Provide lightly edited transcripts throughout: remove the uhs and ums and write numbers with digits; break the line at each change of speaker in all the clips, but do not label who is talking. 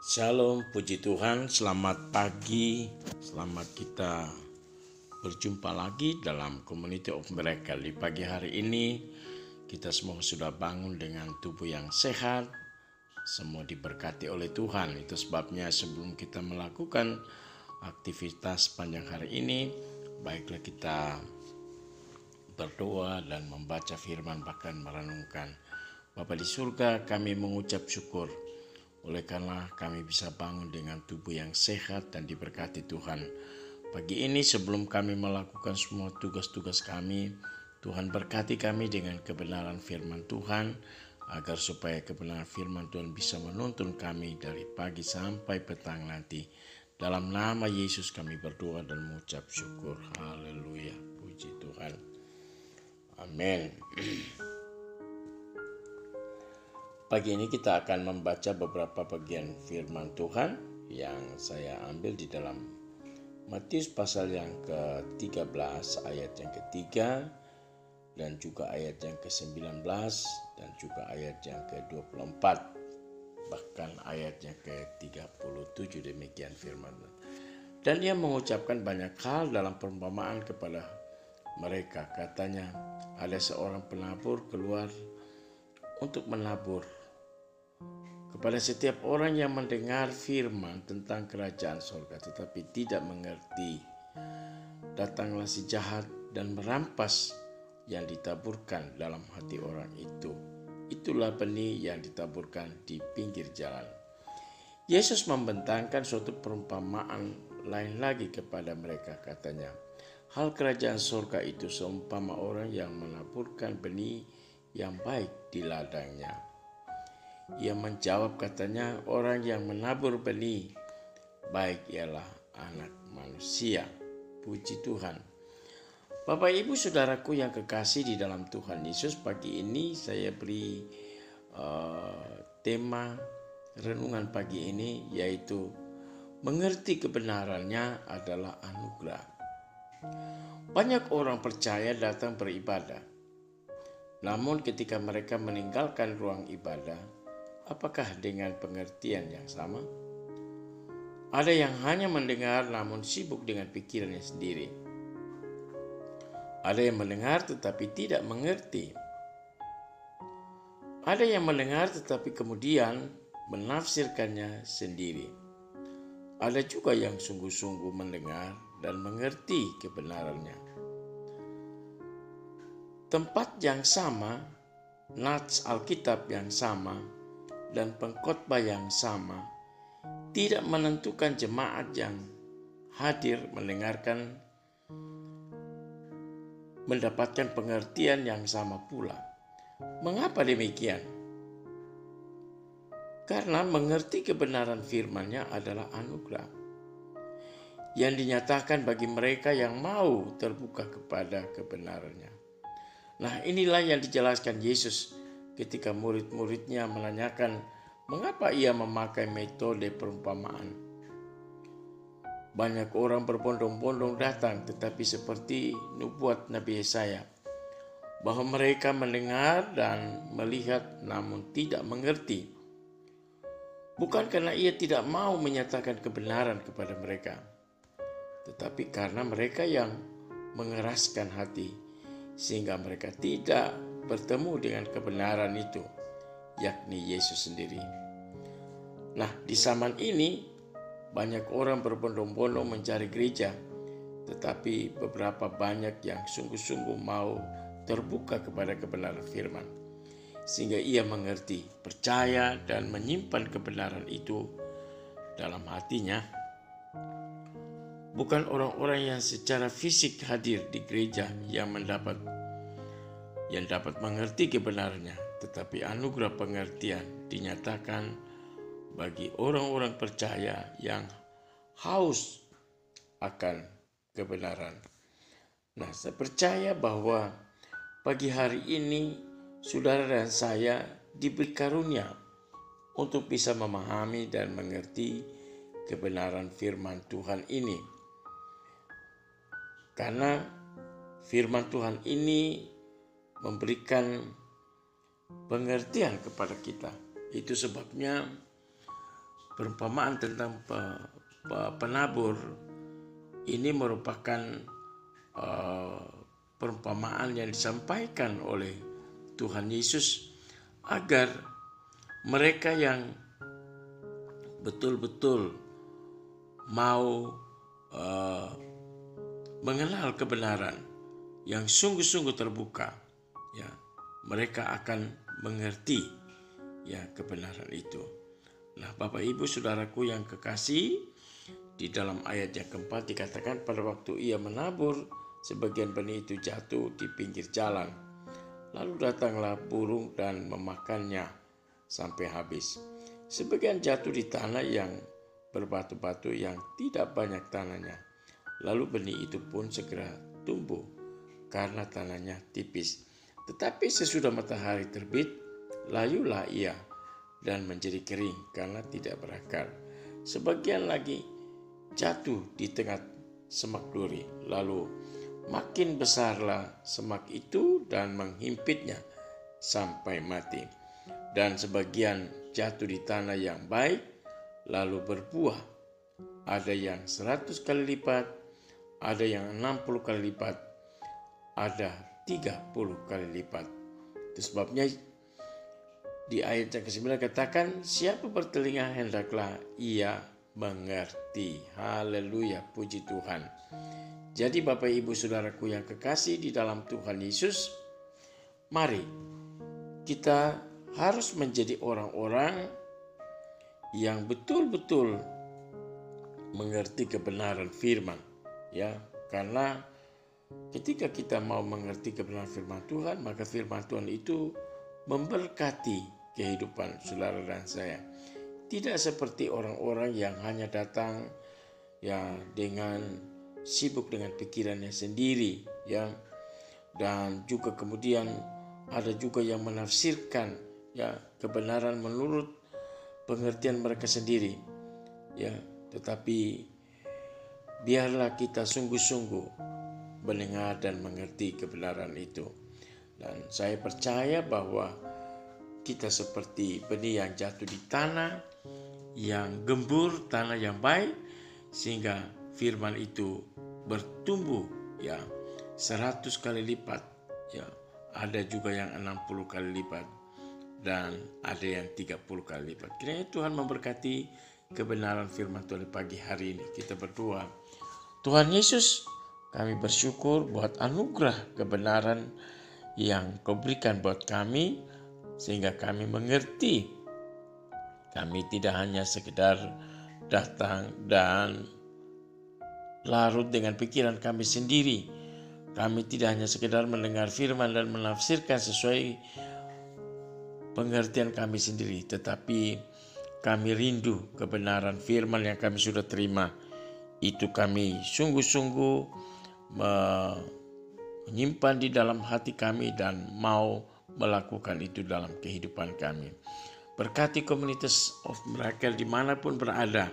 Shalom, puji Tuhan, selamat pagi, selamat kita berjumpa lagi dalam Community of Miracle. Di pagi hari ini kita semua sudah bangun dengan tubuh yang sehat, semua diberkati oleh Tuhan. Itu sebabnya sebelum kita melakukan aktivitas panjang hari ini, baiklah kita berdoa dan membaca firman, bahkan merenungkan. Bapa di surga, kami mengucap syukur oleh karena kami bisa bangun dengan tubuh yang sehat dan diberkati Tuhan. Pagi ini sebelum kami melakukan semua tugas-tugas kami, Tuhan berkati kami dengan kebenaran firman Tuhan, agar supaya kebenaran firman Tuhan bisa menuntun kami dari pagi sampai petang nanti. Dalam nama Yesus kami berdoa dan mengucap syukur. Haleluya, puji Tuhan. Amin. Pagi ini kita akan membaca beberapa bagian firman Tuhan yang saya ambil di dalam Matius pasal yang ke-13 ayat yang ketiga dan juga ayat yang ke-19 dan juga ayat yang ke-24, bahkan ayat yang ke-37, demikian firman. Dan dia mengucapkan banyak hal dalam perumpamaan kepada mereka. Katanya, ada seorang penabur keluar untuk menabur kepada setiap orang yang mendengar firman tentang kerajaan surga tetapi tidak mengerti. Datanglah si jahat dan merampas yang ditaburkan dalam hati orang itu. Itulah benih yang ditaburkan di pinggir jalan. Yesus membentangkan suatu perumpamaan lain lagi kepada mereka. Katanya, hal kerajaan surga itu seumpama orang yang menaburkan benih yang baik di ladangnya. Ia menjawab, katanya, orang yang menabur benih baik ialah anak manusia. Puji Tuhan. Bapak Ibu Saudaraku yang kekasih di dalam Tuhan Yesus, pagi ini saya beri tema renungan pagi ini, yaitu mengerti kebenarannya adalah anugerah. Banyak orang percaya datang beribadah, namun ketika mereka meninggalkan ruang ibadah, apakah dengan pengertian yang sama? Ada yang hanya mendengar namun sibuk dengan pikirannya sendiri. Ada yang mendengar tetapi tidak mengerti. Ada yang mendengar tetapi kemudian menafsirkannya sendiri. Ada juga yang sungguh-sungguh mendengar dan mengerti kebenarannya. Tempat yang sama, nats Alkitab yang sama, dan pengkhotbah yang sama tidak menentukan jemaat yang hadir mendengarkan mendapatkan pengertian yang sama pula. Mengapa demikian? Karena mengerti kebenaran firman-Nya adalah anugerah yang dinyatakan bagi mereka yang mau terbuka kepada kebenarannya. Nah, inilah yang dijelaskan Yesus ketika murid-muridnya menanyakan mengapa ia memakai metode perumpamaan. Banyak orang berbondong-bondong datang, tetapi seperti nubuat Nabi Yesaya, bahwa mereka mendengar dan melihat namun tidak mengerti. Bukan karena ia tidak mau menyatakan kebenaran kepada mereka, tetapi karena mereka yang mengeraskan hati, sehingga mereka tidak bertemu dengan kebenaran itu, yakni Yesus sendiri. Nah, di zaman ini banyak orang berbondong-bondong mencari gereja, tetapi beberapa banyak yang sungguh-sungguh mau terbuka kepada kebenaran firman, sehingga ia mengerti, percaya, dan menyimpan kebenaran itu dalam hatinya. Bukan orang-orang yang secara fisik hadir di gereja yang dapat mengerti kebenarannya, tetapi anugerah pengertian dinyatakan bagi orang-orang percaya yang haus akan kebenaran. Nah, saya percaya bahwa pagi hari ini saudara dan saya diberi karunia untuk bisa memahami dan mengerti kebenaran firman Tuhan ini. Karena firman Tuhan ini memberikan pengertian kepada kita. Itu sebabnya perumpamaan tentang penabur ini merupakan perumpamaan yang disampaikan oleh Tuhan Yesus agar mereka yang betul-betul mau mengenal kebenaran yang sungguh-sungguh terbuka, ya, mereka akan mengerti ya kebenaran itu. Nah, Bapak Ibu Saudaraku yang kekasih, di dalam ayat yang keempat dikatakan pada waktu ia menabur, sebagian benih itu jatuh di pinggir jalan. Lalu datanglah burung dan memakannya sampai habis. Sebagian jatuh di tanah yang berbatu-batu yang tidak banyak tanahnya. Lalu benih itu pun segera tumbuh karena tanahnya tipis. Tetapi sesudah matahari terbit, layulah ia dan menjadi kering karena tidak berakar. Sebagian lagi jatuh di tengah semak duri, lalu makin besarlah semak itu dan menghimpitnya sampai mati. Dan sebagian jatuh di tanah yang baik, lalu berbuah. Ada yang 100 kali lipat, ada yang 60 kali lipat, ada 30 kali lipat. Itu sebabnya di ayat yang ke-9 katakan, siapa bertelinga hendaklah ia mengerti. Haleluya, puji Tuhan. Jadi Bapak Ibu Saudaraku yang kekasih di dalam Tuhan Yesus, mari kita harus menjadi orang-orang yang betul-betul mengerti kebenaran firman, ya, karena ketika kita mau mengerti kebenaran firman Tuhan, maka firman Tuhan itu memberkati kehidupan saudara dan saya. Tidak seperti orang-orang yang hanya datang ya dengan sibuk dengan pikirannya sendiri, ya, dan juga kemudian ada juga yang menafsirkan ya kebenaran menurut pengertian mereka sendiri, ya. Tetapi biarlah kita sungguh-sungguh mendengar dan mengerti kebenaran itu. Dan saya percaya bahwa kita seperti benih yang jatuh di tanah yang gembur, tanah yang baik, sehingga firman itu bertumbuh ya 100 kali lipat, ya. Ada juga yang 60 kali lipat dan ada yang 30 kali lipat. Kiranya Tuhan memberkati kebenaran firman Tuhan pagi hari ini. Kita berdoa. Tuhan Yesus, kami bersyukur buat anugerah kebenaran yang Kau berikan buat kami, sehingga kami mengerti. Kami tidak hanya sekedar datang dan larut dengan pikiran kami sendiri. Kami tidak hanya sekedar mendengar firman dan menafsirkan sesuai pengertian kami sendiri, tetapi kami rindu kebenaran firman yang kami sudah terima. Itu kami sungguh-sungguh menyimpan di dalam hati kami dan mau melakukan itu dalam kehidupan kami. Berkati komunitas of Miracle dimanapun berada.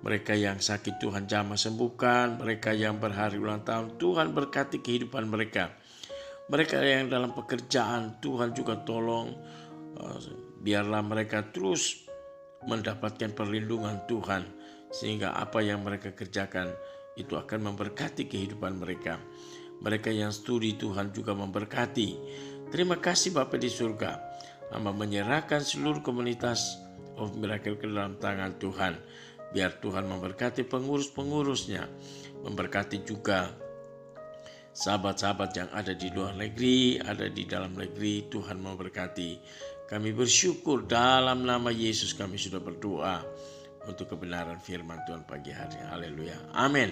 Mereka yang sakit Tuhan jamah sembuhkan, mereka yang berhari ulang tahun Tuhan berkati kehidupan mereka. Mereka yang dalam pekerjaan Tuhan juga tolong, biarlah mereka terus mendapatkan perlindungan Tuhan, sehingga apa yang mereka kerjakan itu akan memberkati kehidupan mereka. Mereka yang studi Tuhan juga memberkati. Terima kasih Bapa di surga. Hamba menyerahkan seluruh komunitas of Miracle ke dalam tangan Tuhan. Biar Tuhan memberkati pengurus-pengurusnya, memberkati juga sahabat-sahabat yang ada di luar negeri, ada di dalam negeri. Tuhan memberkati. Kami bersyukur dalam nama Yesus kami sudah berdoa untuk kebenaran firman Tuhan pagi hari. Haleluya. Amin.